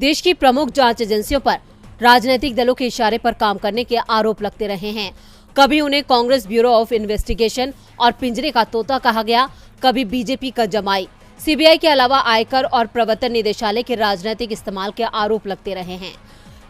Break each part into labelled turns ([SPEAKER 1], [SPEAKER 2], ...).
[SPEAKER 1] देश की प्रमुख जांच एजेंसियों पर राजनीतिक दलों के इशारे पर काम करने के आरोप लगते रहे हैं। कभी उन्हें कांग्रेस ब्यूरो ऑफ इन्वेस्टिगेशन और पिंजरे का तोता कहा गया, कभी बीजेपी का जमाई। सीबीआई के अलावा आयकर और प्रवर्तन निदेशालय के राजनीतिक इस्तेमाल के आरोप लगते रहे हैं।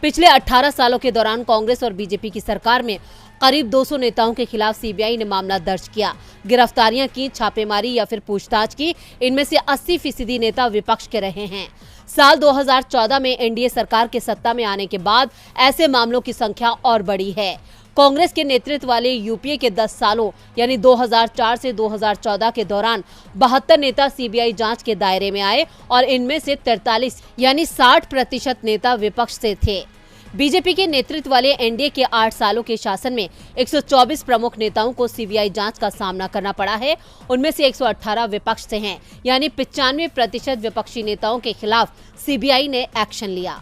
[SPEAKER 1] पिछले 18 सालों के दौरान कांग्रेस और बीजेपी की सरकार में करीब 200 नेताओं के खिलाफ सीबीआई ने मामला दर्ज किया, गिरफ्तारियां की, छापेमारी या फिर पूछताछ की। इनमें से 80% नेता विपक्ष के रहे हैं। साल 2014 में एनडीए सरकार के सत्ता में आने के बाद ऐसे मामलों की संख्या और बढ़ी है। कांग्रेस के नेतृत्व वाले यूपीए के 10 सालों यानी 2004 से 2014 के दौरान 72 नेता सीबीआई जांच के दायरे में आए और इनमें से 43 यानी 60% नेता विपक्ष से थे। बीजेपी के नेतृत्व वाले एनडीए के 8 सालों के शासन में 124 प्रमुख नेताओं को सीबीआई जांच का सामना करना पड़ा है। उनमें से 118 विपक्ष से हैं, यानी 95% विपक्षी नेताओं के खिलाफ सीबीआई ने एक्शन लिया।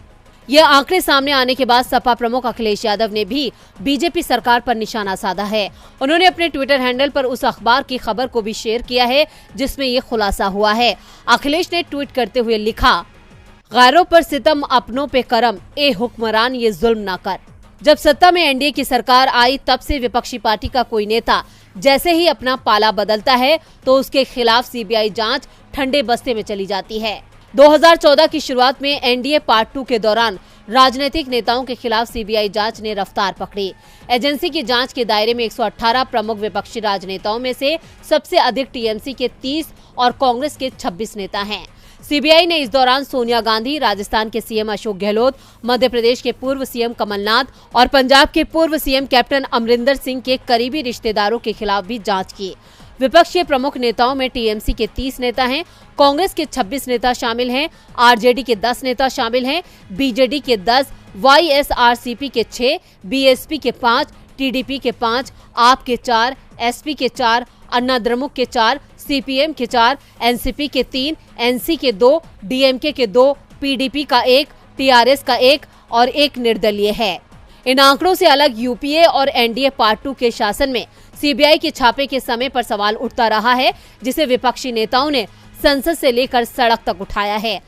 [SPEAKER 1] ये आंकड़े सामने आने के बाद सपा प्रमुख अखिलेश यादव ने भी बीजेपी सरकार पर निशाना साधा है। उन्होंने अपने ट्विटर हैंडल पर उस अखबार की खबर को भी शेयर किया है जिसमें ये खुलासा हुआ है। अखिलेश ने ट्वीट करते हुए लिखा, गैरों पर सितम अपनों पे करम, ए हुक्मरान ये जुल्म ना कर। जब सत्ता में एनडीए की सरकार आई तब से विपक्षी पार्टी का कोई नेता जैसे ही अपना पाला बदलता है तो उसके खिलाफ सीबीआई जांच ठंडे बस्ते में चली जाती है। 2014 की शुरुआत में एनडीए पार्ट 2 के दौरान राजनीतिक नेताओं के खिलाफ सीबीआई जांच ने रफ्तार पकड़ी। एजेंसी की जांच के दायरे में 118 प्रमुख विपक्षी राजनेताओं में से सबसे अधिक टीएमसी के 30 और कांग्रेस के 26 नेता हैं। सीबीआई ने इस दौरान सोनिया गांधी, राजस्थान के सीएम अशोक गहलोत, मध्य प्रदेश के पूर्व सीएम कमलनाथ और पंजाब के पूर्व सीएम कैप्टन अमरिंदर सिंह के करीबी रिश्तेदारों के खिलाफ भी जांच की। विपक्ष के प्रमुख नेताओं में टीएमसी के 30 नेता हैं, कांग्रेस के 26 नेता शामिल हैं, आरजेडी के 10 नेता शामिल हैं, बीजेडी के 10, वाईएसआरसीपी के 6, बीएसपी के 5, टीडीपी के 5, आप के 4, एसपी के 4, अन्ना द्रमुक के 4, सीपीएम के 4, एनसीपी के 3, एनसी के 2, डीएमके के 2, पीडीपी का 1, टीआरएस का 1 और 1 निर्दलीय है। इन आंकड़ों से अलग यूपीए और एनडीए पार्ट 2 के शासन में सीबीआई के छापे के समय पर सवाल उठता रहा है, जिसे विपक्षी नेताओं ने संसद से लेकर सड़क तक उठाया है।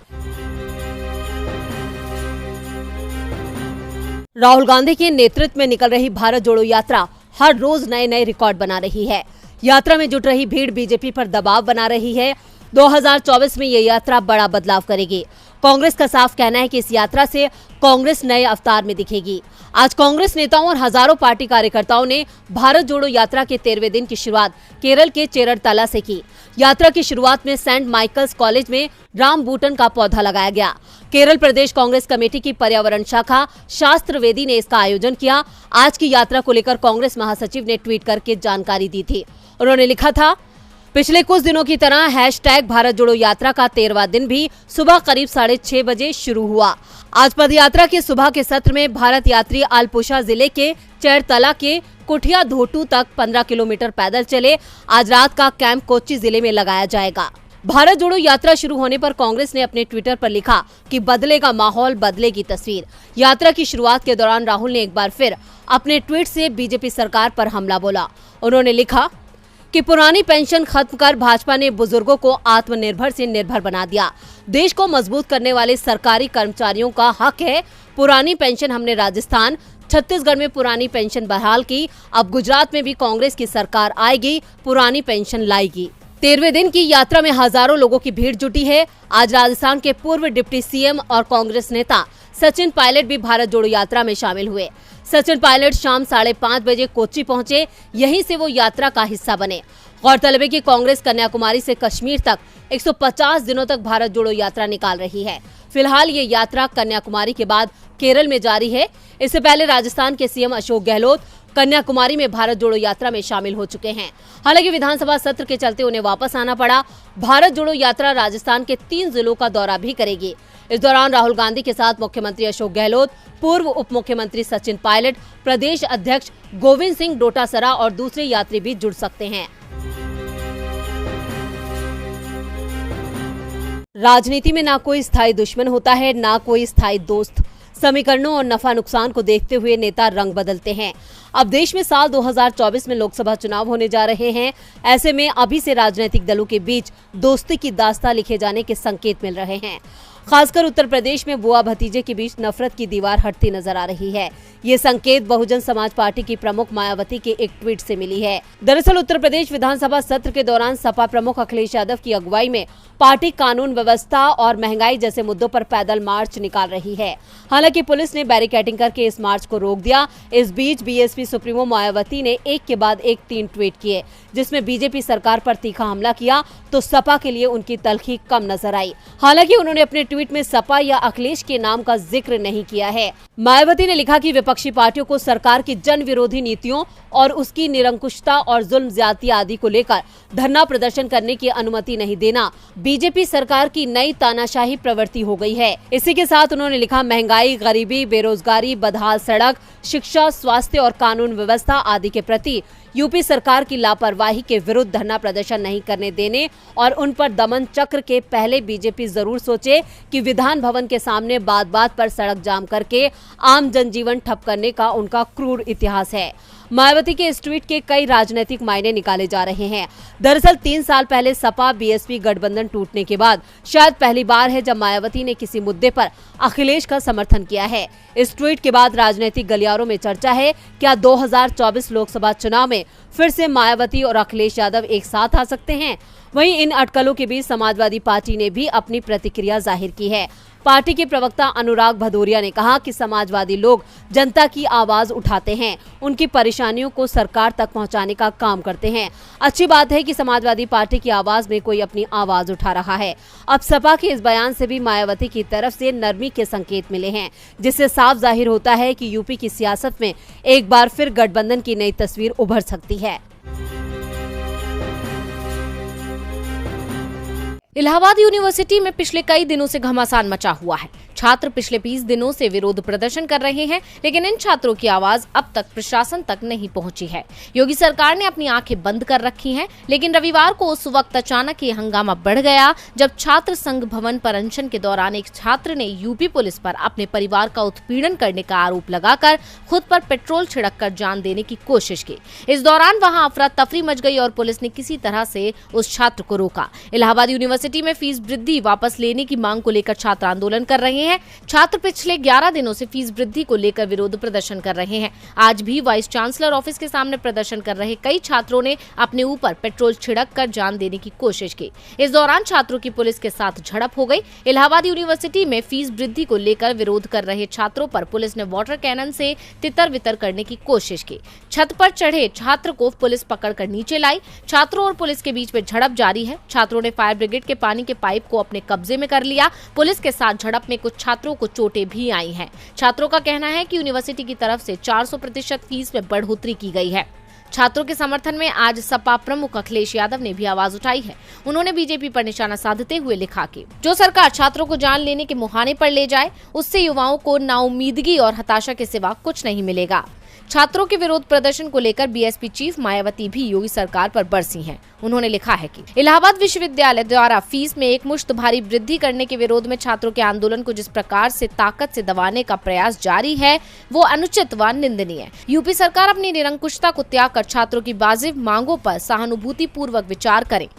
[SPEAKER 1] राहुल गांधी के नेतृत्व में निकल रही भारत जोड़ो यात्रा हर रोज नए नए रिकॉर्ड बना रही है। यात्रा में जुट रही भीड़ बीजेपी पर दबाव बना रही है। 2024 में ये यात्रा बड़ा बदलाव करेगी। कांग्रेस का साफ कहना है कि इस यात्रा से कांग्रेस नए अवतार में दिखेगी। आज कांग्रेस नेताओं और हजारों पार्टी कार्यकर्ताओं ने भारत जोड़ो यात्रा के 13वें दिन की शुरुआत केरल के चेरतला से की। यात्रा की शुरुआत में सेंट माइकल्स कॉलेज में रामबूटन का पौधा लगाया गया। केरल प्रदेश कांग्रेस कमेटी की पर्यावरण शाखा शास्त्रवेदी ने इसका आयोजन किया। आज की यात्रा को लेकर कांग्रेस महासचिव ने ट्वीट करके जानकारी दी थी। उन्होंने लिखा था, पिछले कुछ दिनों की तरह #भारत जोड़ो यात्रा का 13वां दिन भी सुबह करीब 6:30 बजे शुरू हुआ। आज पदयात्रा के सुबह के सत्र में भारत यात्री आलपुषा जिले के चेरतला के कुठिया धोटू तक 15 किलोमीटर पैदल चले। आज रात का कैंप कोच्चि जिले में लगाया जाएगा। भारत जोड़ो यात्रा शुरू होने पर कांग्रेस ने अपने ट्विटर पर लिखा कि बदलेगा माहौल, बदलेगी तस्वीर। यात्रा की शुरुआत के दौरान राहुल ने एक बार फिर अपने ट्वीट से बीजेपी सरकार पर हमला बोला। उन्होंने लिखा कि पुरानी पेंशन खत्म कर भाजपा ने बुजुर्गों को आत्मनिर्भर से निर्भर बना दिया। देश को मजबूत करने वाले सरकारी कर्मचारियों का हक है। पुरानी पेंशन हमने राजस्थान, छत्तीसगढ़ में पुरानी पेंशन बहाल की। अब गुजरात में भी कांग्रेस की सरकार आएगी, पुरानी पेंशन लाएगी। 13वें दिन की यात्रा में हजारों लोगों की भीड़ जुटी है। आज राजस्थान के पूर्व डिप्टी सीएम और कांग्रेस नेता सचिन पायलट भी भारत जोड़ो यात्रा में शामिल हुए। सचिन पायलट शाम 5:30 बजे कोच्चि पहुंचे, यहीं से वो यात्रा का हिस्सा बने। गौरतलब है कि कांग्रेस कन्याकुमारी से कश्मीर तक 150 दिनों तक भारत जोड़ो यात्रा निकाल रही है। फिलहाल ये यात्रा कन्याकुमारी के बाद केरल में जारी है। इससे पहले राजस्थान के सीएम अशोक गहलोत कन्याकुमारी में भारत जोड़ो यात्रा में शामिल हो चुके हैं। हालांकि विधानसभा सत्र के चलते उन्हें वापस आना पड़ा। भारत जोड़ो यात्रा राजस्थान के 3 जिलों का दौरा भी करेगी। इस दौरान राहुल गांधी के साथ मुख्यमंत्री अशोक गहलोत, पूर्व उप मुख्यमंत्री सचिन पायलट, प्रदेश अध्यक्ष गोविंद सिंह डोटासरा और दूसरे यात्री भी जुड़ सकते हैं। राजनीति में ना कोई स्थायी दुश्मन होता है, ना कोई स्थायी दोस्त। समीकरणों और नफा नुकसान को देखते हुए नेता रंग बदलते हैं। अब देश में साल 2024 में लोकसभा चुनाव होने जा रहे हैं। ऐसे में अभी से राजनीतिक दलों के बीच दोस्ती की दास्तां लिखे जाने के संकेत मिल रहे हैं। खासकर उत्तर प्रदेश में बुआ भतीजे के बीच नफरत की दीवार हटती नजर आ रही है। ये संकेत बहुजन समाज पार्टी की प्रमुख मायावती के एक ट्वीट से मिली है। दरअसल उत्तर प्रदेश विधानसभा सत्र के दौरान सपा प्रमुख अखिलेश यादव की अगुवाई में पार्टी कानून व्यवस्था और महंगाई जैसे मुद्दों पर पैदल मार्च निकाल रही है। हालांकि पुलिस ने बैरिकेडिंग करके इस मार्च को रोक दिया। इस बीच बीएसपी सुप्रीमो मायावती ने एक के बाद एक 3 ट्वीट किए, जिसमें बीजेपी सरकार पर तीखा हमला किया तो सपा के लिए उनकी तलखी कम नजर आई। हालांकि उन्होंने अपने ट्वीट में सपा या अखिलेश के नाम का जिक्र नहीं किया है। मायावती ने लिखा कि विपक्षी पार्टियों को सरकार की जन विरोधी नीतियों और उसकी निरंकुशता और जुल्म ज्यादती आदि को लेकर धरना प्रदर्शन करने की अनुमति नहीं देना बीजेपी सरकार की नई तानाशाही प्रवृत्ति हो गई है। इसी के साथ उन्होंने लिखा, महंगाई, गरीबी, बेरोजगारी, बदहाल सड़क, शिक्षा, स्वास्थ्य और कानून व्यवस्था आदि के प्रति यूपी सरकार की लापरवाही के विरुद्ध धरना प्रदर्शन नहीं करने देने और उन पर दमन चक्र के पहले बीजेपी जरूर सोचे कि विधान भवन के सामने बात बात पर सड़क जाम करके आम जनजीवन ठप करने का उनका क्रूर इतिहास है। मायावती के इस ट्वीट के कई राजनीतिक मायने निकाले जा रहे हैं। दरअसल 3 साल पहले सपा बीएसपी गठबंधन टूटने के बाद शायद पहली बार है जब मायावती ने किसी मुद्दे पर अखिलेश का समर्थन किया है। इस ट्वीट के बाद राजनीतिक गलियारों में चर्चा है, क्या 2024 लोकसभा चुनाव में फिर से मायावती और अखिलेश यादव एक साथ आ सकते हैं? वहीं इन अटकलों के बीच समाजवादी पार्टी ने भी अपनी प्रतिक्रिया जाहिर की है। पार्टी के प्रवक्ता अनुराग भदौरिया ने कहा कि समाजवादी लोग जनता की आवाज उठाते हैं, उनकी परेशानियों को सरकार तक पहुंचाने का काम करते हैं। अच्छी बात है कि समाजवादी पार्टी की आवाज में कोई अपनी आवाज उठा रहा है। अब सपा के इस बयान से भी मायावती की तरफ से नरमी के संकेत मिले हैं, जिससे साफ जाहिर होता है कि यूपी की सियासत में एक बार फिर गठबंधन की नई तस्वीर उभर सकती है।
[SPEAKER 2] इलाहाबाद यूनिवर्सिटी में पिछले कई दिनों से घमासान मचा हुआ है। छात्र पिछले 20 दिनों से विरोध प्रदर्शन कर रहे हैं, लेकिन इन छात्रों की आवाज अब तक प्रशासन तक नहीं पहुंची है। योगी सरकार ने अपनी आंखें बंद कर रखी हैं, लेकिन रविवार को उस वक्त अचानक ये हंगामा बढ़ गया जब छात्र संघ भवन पर अनशन के दौरान एक छात्र ने यूपी पुलिस पर अपने परिवार का उत्पीड़न करने का आरोप लगाकर खुद पर पेट्रोल छिड़ककर जान देने की कोशिश की। इस दौरान वहां अफरा तफरी मच गई और पुलिस ने किसी तरह से उस छात्र को रोका। इलाहाबाद यूनिवर्सिटी में फीस वृद्धि वापस लेने की मांग को लेकर छात्र आंदोलन कर रहे हैं। छात्र पिछले 11 दिनों से फीस वृद्धि को लेकर विरोध प्रदर्शन कर रहे हैं। आज भी वाइस चांसलर ऑफिस के सामने प्रदर्शन कर रहे कई छात्रों ने अपने ऊपर पेट्रोल छिड़क कर जान देने की कोशिश की। इस दौरान छात्रों की पुलिस के साथ झड़प हो गई। इलाहाबाद यूनिवर्सिटी में फीस वृद्धि को लेकर विरोध कर रहे छात्रों पर पुलिस ने वाटर कैनन से तितर वितर करने की कोशिश की। छत पर चढ़े छात्र को पुलिस पकड़कर नीचे लाई। छात्रों और पुलिस के बीच में झड़प जारी है। छात्रों ने फायर ब्रिगेड के पानी के पाइप को अपने कब्जे में कर लिया। पुलिस के साथ झड़प में कुछ छात्रों को चोटें भी आई हैं। छात्रों का कहना है कि यूनिवर्सिटी की तरफ से 400% फीस में बढ़ोतरी की गई है। छात्रों के समर्थन में आज सपा प्रमुख अखिलेश यादव ने भी आवाज उठाई है। उन्होंने बीजेपी पर निशाना साधते हुए लिखा कि जो सरकार छात्रों को जान लेने के मुहाने पर ले जाए, उससे युवाओं को नाउमीदगी और हताशा के सिवा कुछ नहीं मिलेगा। छात्रों के विरोध प्रदर्शन को लेकर बीएसपी चीफ मायावती भी योगी सरकार पर बरसी हैं। उन्होंने लिखा है कि इलाहाबाद विश्वविद्यालय द्वारा फीस में एक मुश्त भारी वृद्धि करने के विरोध में छात्रों के आंदोलन को जिस प्रकार से ताकत से दबाने का प्रयास जारी है, वो अनुचित व निंदनीय है। यूपी सरकार अपनी निरंकुशता को त्याग कर छात्रों की वाजिब मांगों पर सहानुभूति पूर्वक विचार करे।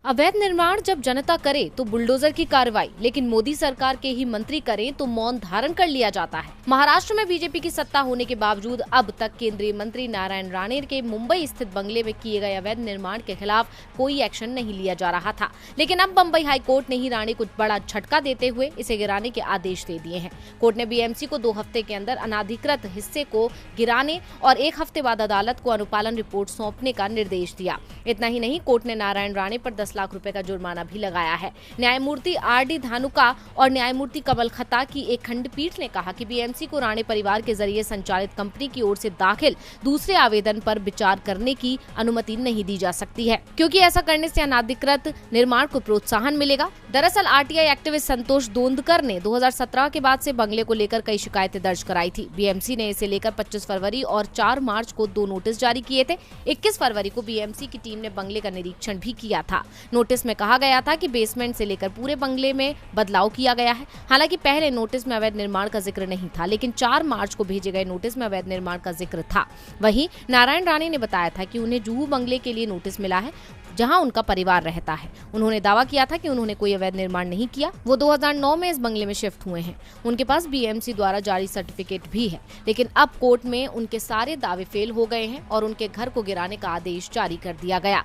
[SPEAKER 2] अवैध निर्माण जब जनता करे तो बुलडोजर की कार्रवाई, लेकिन मोदी सरकार के ही मंत्री करें तो मौन धारण कर लिया जाता है। महाराष्ट्र में बीजेपी की सत्ता होने के बावजूद अब तक केंद्रीय मंत्री नारायण राणे के मुंबई स्थित बंगले में किए गए अवैध निर्माण के खिलाफ कोई एक्शन नहीं लिया जा रहा था, लेकिन अब बम्बई हाईकोर्ट ने ही राणे को बड़ा झटका देते हुए इसे गिराने के आदेश दे दिए हैं। कोर्ट ने बीएमसी को 2 हफ्ते के अंदर अनाधिकृत हिस्से को गिराने और 1 हफ्ते बाद अदालत को अनुपालन रिपोर्ट सौंपने का निर्देश दिया। इतना ही नहीं, कोर्ट ने नारायण राणे पर 10 लाख रुपए का जुर्माना भी लगाया है। न्यायमूर्ति आर.डी. धानुका और न्यायमूर्ति कमल खता की एक खंडपीठ ने कहा कि बीएमसी को राणे परिवार के जरिए संचालित कंपनी की ओर से दाखिल दूसरे आवेदन पर विचार करने की अनुमति नहीं दी जा सकती है, क्योंकि ऐसा करने से अनाधिकृत निर्माण को प्रोत्साहन मिलेगा। दरअसल आरटीआई एक्टिविस्ट संतोष दोंदकर ने 2017 के बाद से बंगले को लेकर कई शिकायतें दर्ज कराई थी। बीएमसी ने इसे लेकर 25 फरवरी और 4 मार्च को 2 नोटिस जारी किए थे। 21 फरवरी को बीएमसी की टीम ने बंगले का निरीक्षण भी किया था। नोटिस में कहा गया था कि बेसमेंट से लेकर पूरे बंगले में बदलाव किया गया है। हालांकि पहले नोटिस में अवैध निर्माण का जिक्र नहीं था, लेकिन 4 मार्च को भेजे गए नोटिस में अवैध निर्माण का जिक्र था। वहीं नारायण राणे ने बताया था कि उन्हें जुहू बंगले के लिए नोटिस मिला है, जहां उनका परिवार रहता है। उन्होंने दावा किया था कि उन्होंने कोई अवैध निर्माण नहीं किया। वो 2009 में इस बंगले में शिफ्ट हुए हैं। उनके पास बीएमसी द्वारा जारी सर्टिफिकेट भी है, लेकिन अब कोर्ट में उनके सारे दावे फेल हो गए हैं और उनके घर को गिराने का आदेश जारी कर दिया गया।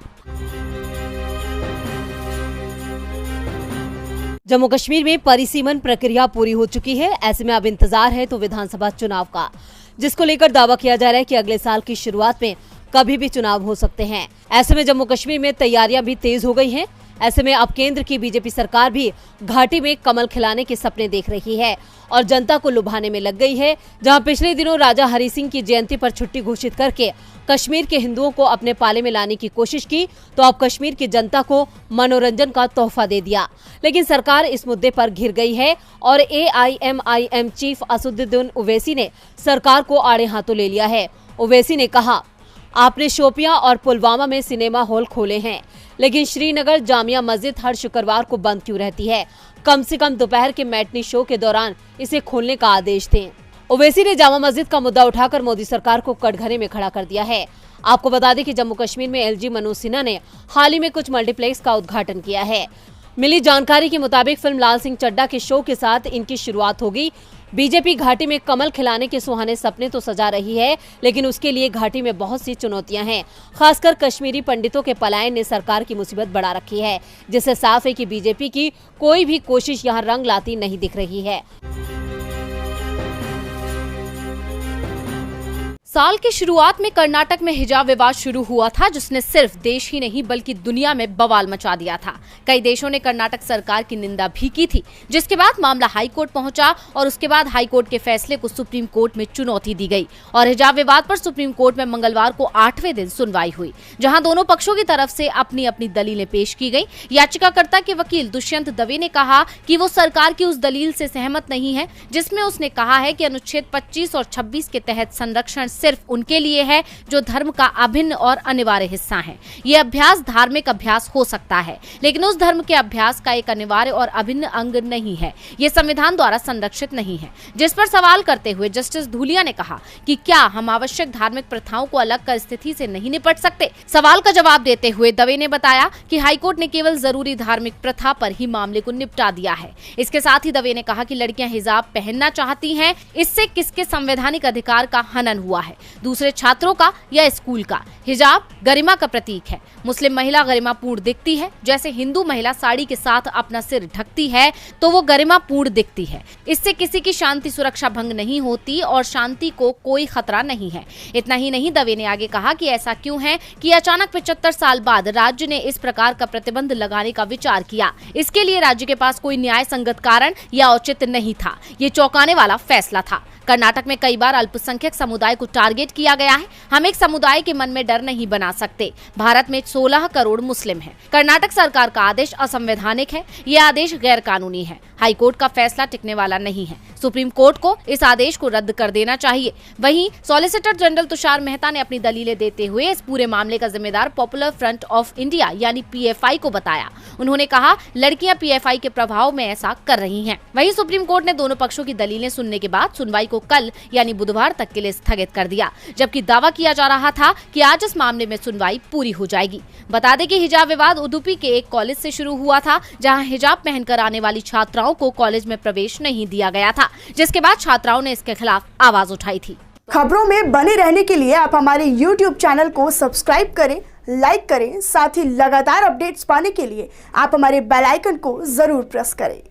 [SPEAKER 1] जम्मू कश्मीर में परिसीमन प्रक्रिया पूरी हो चुकी है। ऐसे में अब इंतजार है तो विधानसभा चुनाव का, जिसको लेकर दावा किया जा रहा है कि अगले साल की शुरुआत में कभी भी चुनाव हो सकते हैं। ऐसे में जम्मू कश्मीर में तैयारियां भी तेज हो गई हैं। ऐसे में अब केंद्र की बीजेपी सरकार भी घाटी में कमल खिलाने के सपने देख रही है और जनता को लुभाने में लग गई है। जहां पिछले दिनों राजा हरि सिंह की जयंती पर छुट्टी घोषित करके कश्मीर के हिंदुओं को अपने पाले में लाने की कोशिश की, तो अब कश्मीर की जनता को मनोरंजन का तोहफा दे दिया। लेकिन सरकार इस मुद्दे पर घिर गई है और AIMIM चीफ असदुद्दीन ओवैसी ने सरकार को आड़े हाथों ले लिया है। ओवैसी ने कहा, आपने शोपियां और पुलवामा में सिनेमा हॉल खोले हैं, लेकिन श्रीनगर जामिया मस्जिद हर शुक्रवार को बंद क्यों रहती है? कम से कम दोपहर के मैटनी शो के दौरान इसे खोलने का आदेश दें। ओवैसी ने जामा मस्जिद का मुद्दा उठाकर मोदी सरकार को कटघरे में खड़ा कर दिया है। आपको बता दें कि जम्मू कश्मीर में LG मनोज सिन्हा ने हाल ही में कुछ मल्टीप्लेक्स का उद्घाटन किया है। मिली जानकारी के मुताबिक फिल्म लाल सिंह चड्ढा के शो के साथ इनकी शुरुआत होगी। बीजेपी घाटी में कमल खिलाने के सुहाने सपने तो सजा रही है, लेकिन उसके लिए घाटी में बहुत सी चुनौतियां हैं। खासकर कश्मीरी पंडितों के पलायन ने सरकार की मुसीबत बढ़ा रखी है, जिससे साफ है कि बीजेपी की कोई भी कोशिश यहां रंग लाती नहीं दिख रही है।
[SPEAKER 2] साल की शुरुआत में कर्नाटक में हिजाब विवाद शुरू हुआ था, जिसने सिर्फ देश ही नहीं बल्कि दुनिया में बवाल मचा दिया था। कई देशों ने कर्नाटक सरकार की निंदा भी की थी, जिसके बाद मामला हाई कोर्ट पहुंचा और उसके बाद हाई कोर्ट के फैसले को सुप्रीम कोर्ट में चुनौती दी गई और हिजाब विवाद पर सुप्रीम कोर्ट में मंगलवार को 8वें दिन सुनवाई हुई, जहां दोनों पक्षों की तरफ से अपनी अपनी दलीलें पेश की गई। याचिकाकर्ता के वकील दुष्यंत दवे ने कहा कि वो सरकार की उस दलील से सहमत नहीं है जिसमें उसने कहा है कि अनुच्छेद 25 और 26 के तहत संरक्षण सिर्फ उनके लिए है जो धर्म का अभिन्न और अनिवार्य हिस्सा है। ये अभ्यास धार्मिक अभ्यास हो सकता है, लेकिन उस धर्म के अभ्यास का एक अनिवार्य और अभिन्न अंग नहीं है। ये संविधान द्वारा संरक्षित नहीं है। जिस पर सवाल करते हुए जस्टिस धूलिया ने कहा कि क्या हम आवश्यक धार्मिक प्रथाओं को अलग कर स्थिति से नहीं निपट सकते। सवाल का जवाब देते हुए दवे ने बताया कि हाईकोर्ट ने केवल जरूरी धार्मिक प्रथा पर ही मामले को निपटा दिया है। इसके साथ ही दवे ने कहा कि लड़कियां हिजाब पहनना चाहती हैं, इससे किसके संवैधानिक अधिकार का हनन हुआ है? दूसरे छात्रों का या स्कूल का? हिजाब गरिमा का प्रतीक है। मुस्लिम महिला गरिमापूर्ण दिखती है, जैसे हिंदू महिला साड़ी के साथ अपना सिर ढकती है तो वो गरिमापूर्ण दिखती है। इससे किसी की शांति सुरक्षा भंग नहीं होती और शांति को कोई खतरा नहीं है। इतना ही नहीं, दवे ने आगे कहा कि ऐसा क्यों है कि अचानक 75 साल बाद राज्य ने इस प्रकार का प्रतिबंध लगाने का विचार किया। इसके लिए राज्य के पास कोई न्याय संगत कारण या औचित्य नहीं था। ये चौंकाने वाला फैसला था। कर्नाटक में कई बार अल्पसंख्यक समुदाय को टारगेट किया गया है। हम एक समुदाय के मन में डर नहीं बना सकते। भारत में 16 करोड़ मुस्लिम हैं। कर्नाटक सरकार का आदेश असंवैधानिक है। ये आदेश गैर कानूनी है। हाईकोर्ट का फैसला टिकने वाला नहीं है। सुप्रीम कोर्ट को इस आदेश को रद्द कर देना चाहिए। वहीं सॉलिसिटर जनरल तुषार मेहता ने अपनी दलीलें देते हुए इस पूरे मामले का जिम्मेदार पॉपुलर फ्रंट ऑफ इंडिया यानी PFI को बताया। उन्होंने कहा लड़कियां PFI के प्रभाव में ऐसा कर रही हैं। वहीं सुप्रीम कोर्ट ने दोनों पक्षों की दलीलें सुनने के बाद सुनवाई को कल यानी बुधवार तक के लिए स्थगित कर दिया, जबकि दावा किया जा रहा था कि आज इस मामले में सुनवाई पूरी हो जाएगी। बता दें कि हिजाब विवाद उडुपी के एक कॉलेज से शुरू हुआ था, जहां हिजाब पहनकर आने वाली छात्राओं को कॉलेज में प्रवेश नहीं दिया गया था, जिसके बाद छात्राओं ने इसके खिलाफ आवाज उठाई थी।
[SPEAKER 3] खबरों में बने रहने के लिए आप हमारे YouTube चैनल को सब्सक्राइब करें, लाइक करें, साथ ही लगातार अपडेट्स पाने के लिए आप हमारे बेल आइकन को जरूर प्रेस करें।